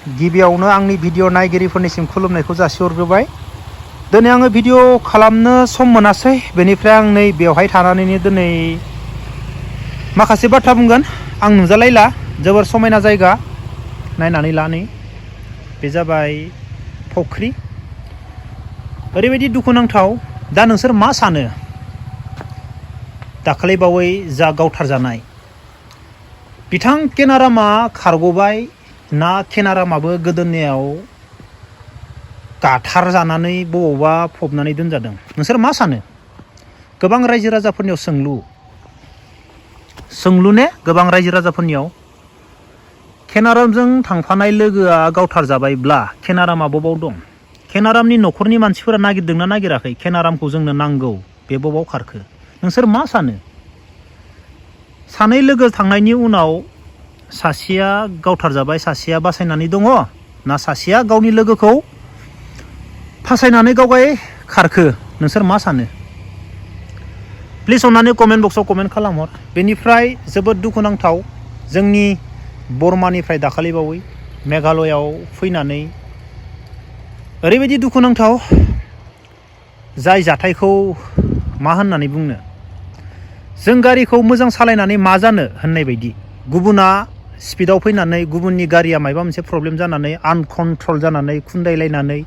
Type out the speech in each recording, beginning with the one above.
गिबियावनो आंनि भिडिअ नायगिरिफोरनिसिम खुलुमनायखौ जासिहरग्रोबाय। दिनै आङो भिडिअ खालामनो सम मोनासै, बेनिफ्राय आं नै बेवहाय थानानैनो दिनै माखासे बाथ्रा बुंगोन। आं नुजालायला, जोबोर समायना जायगा नायनानै ला। नै बे जाबाय फख्रि। ओरैबायदि दुखुनांथाव। दा नोंसोर मा सानो? दाखालि बावै जा गावथार जानाय बिथां केनारामा खारग'बाय ना केनारामाबो गोदोनायाव गाथार जानानै बबावबा फबनानै दोनजादों? नोंसोर मा सानो? गोबां रायजो राजाफोरनियाव सोंलु ने गोबां रायजो राजाफोरनियाव। केनारामजों थांफानाय लोगोआ गावथार जाबायब्ला केनारामा बबाव दं? केनारामनि न'खरनि मानसिफोरा नागिरदोंना नागिराखै? केनारामखौ जोंनो नांगौ, बे बबाव खारखो? नोंसोर मा सानो? सानै लोगो थांनायनि उनाव सासेया गावथार जाबाय, सासेया बासायनानै दङ, ना सासेया गावनि लोगोखौ फासायनानै गावगाय खारखो? नोंसोर मा सानो? प्लिज अननानै कमेन्ट बक्सआव कमेन्ट खालामहर। बेनिफ्राय जोबोद दुखुनांथाव, जोंनि बर्मानिफ्राय दाखालि बावै मेघालयआव फैनानै ओरैबायदि दुखुनांथाव जाय जाथायखौ मा होननानै बुंनो। जों गारिखौ मोजां सालायनानै मा जानो होननाय बायदि, गुबुना स्पिडाव फैनानै गुबुननि गारिया माबा मोनसे प्रब्लेम जानानै आनकन्ट्रल जानानै खुन्दायलायनानै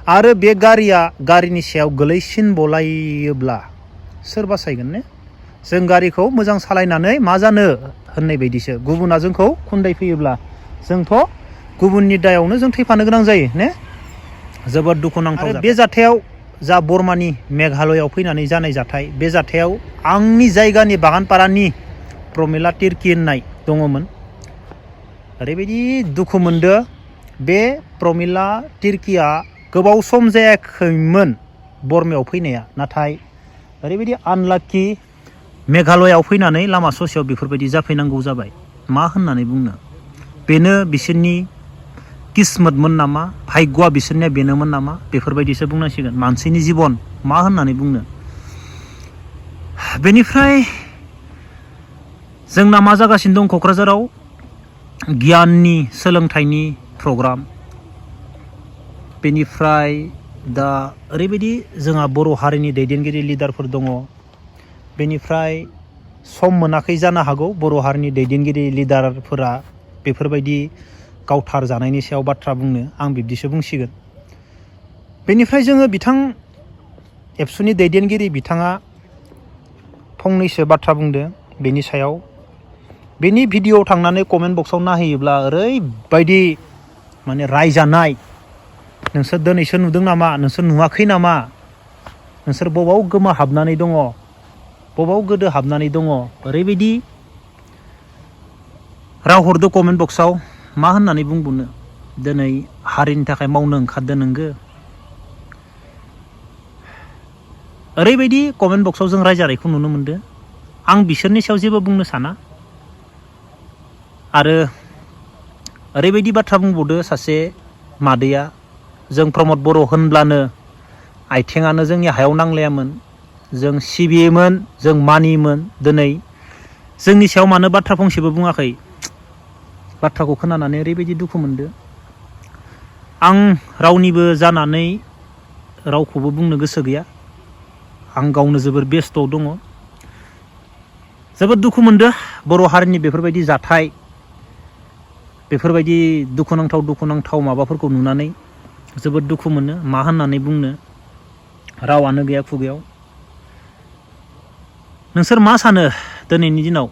आरो बे गारिनि सायाव गोलैसिन बलायोब्ला सोर बासायगोन ने? जों गारिखौ मोजां सालायनानै मा जानो होननाय बायदिसो, गुबुना जोंखौ खुन्दायफैयोब्ला जोंथ' गुबुननि दायावनो जों थैफानो गोनां जायो ने? जोबोद दुखुनांथाव। बे जाथायाव जा बर्मानि मेघालयआव फैनानै जानाय जाथाय, बे जाथायाव आंनि जायगानि बागानपारानि प्रमिला तिर्की होननाय दङमोन। ओरैबायदि दुखु मोनदो। बे प्रमिला तिर्कीया गोबाव सम जायाखैमोन बर्मायाव फैनाया, नाथाय ओरैबायदि आनलाकि मेघालयआव फैनानै लामा ससेयाव बेफोरबायदि जाफैनांगौ जाबाय। मा होननानै बुंनो? बेनो बिसोरनि किस्मतमोन नामा? भाग्यआ बिसोरनिया बेनोमोन नामा? बेफोरबायदिसो बुंनांसिगोन। मानसिनि जिबन मा होननानै बुंनो। बेनिफ्राय जोंना मा जागासिनो दं क'क्राझाराव? गियाननि सोलोंथाइनि प्रग्राम। बेनिफ्राय दा ओरैबायदि जोंहा बर' हारिनि दैदेनगिरि लिडारफोर दङ। बेनिफ्राय सम मोनाखै जानो हागौ बर' हारिनि दैदेनगिरि लिडारफोरा बेफोरबायदि गावथार जानायनि सायाव बाथ्रा बुंनो। आं बिब्दिसो बुंसिगोन। बेनिफ्राय जोङो बिथां एबसुनि दैदेनगिरि बिथाङा फंनैसो बाथ्रा बुंदो बेनि सायाव। बेनि भिडिअ'आव थांनानै कमेन्ट बक्सआव नायहैयोब्ला ओरैबायदि माने रायजानाय, नोंसोर दिनैसो नुदों नामा? नोंसोर नुवाखै नामा? नोंसोर बबाव गोमाहाबनानै दङ? बबाव गोदो हाबनानै दङ? ओरैबायदि राव हरदो कमेन्ट बक्सआव। मा होननानै बुंबावनो? दिनै हारिनि थाखाय मावनो ओंखारदो नोंगो। ओरैबायदि कमेन्ट बक्सआव जों रायजानायखौ नुनो मोनदो। आं बिसोरनि सायाव जेबो बुंनो साना। आरो ओरैबायदि बाथ्रा बुंबावदो सासे मादैया, जों प्रमद बर' होनब्लानो आथिङानो जोंनि हायाव नांलायामोन, जों सिबियोमोन, जों मानियोमोन। दिनै जोंनि सायाव मानो बाथ्रा फंसेबो बुङाखै? बाथ्राखौ खोनानानै ओरैबायदि दुखु मोनदो। आं रावनिबो जानानै रावखौबो बुंनो गोसो गैया। आं गावनो जोबोर बेस्थ'आव दङ। जोबोद दुखु मोनदो बर' हारिनि बेफोरबायदि जाथाय, बेफोरबायदि दुखुनांथाव माबाफोरखौ नुनानै जोबोद दुखु मोनो। मा होननानै बुंनो? रावानो गैया खुगायाव। नोंसोर मा सानो दिनैनि दिनाव?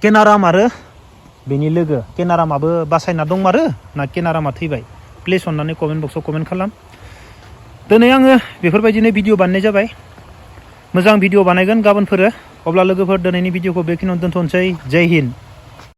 केनाराम आरो बेनि लोगो, केनारामाबो बासायना दंमारो ना केनारामा थैबाय? प्लिज अननानै कमेन्ट बक्सआव कमेन्ट खालाम। दिनै आङो बेफोरबायदिनो भिडिअ बानायनाय जाबाय। मोजां भिडिअ बानायगोन गाबोनफोर। अब्ला लोगोफोर दिनैनि भिडिअखौ बेखिनियावनो दोनथ'नोसै। जय हिन्द।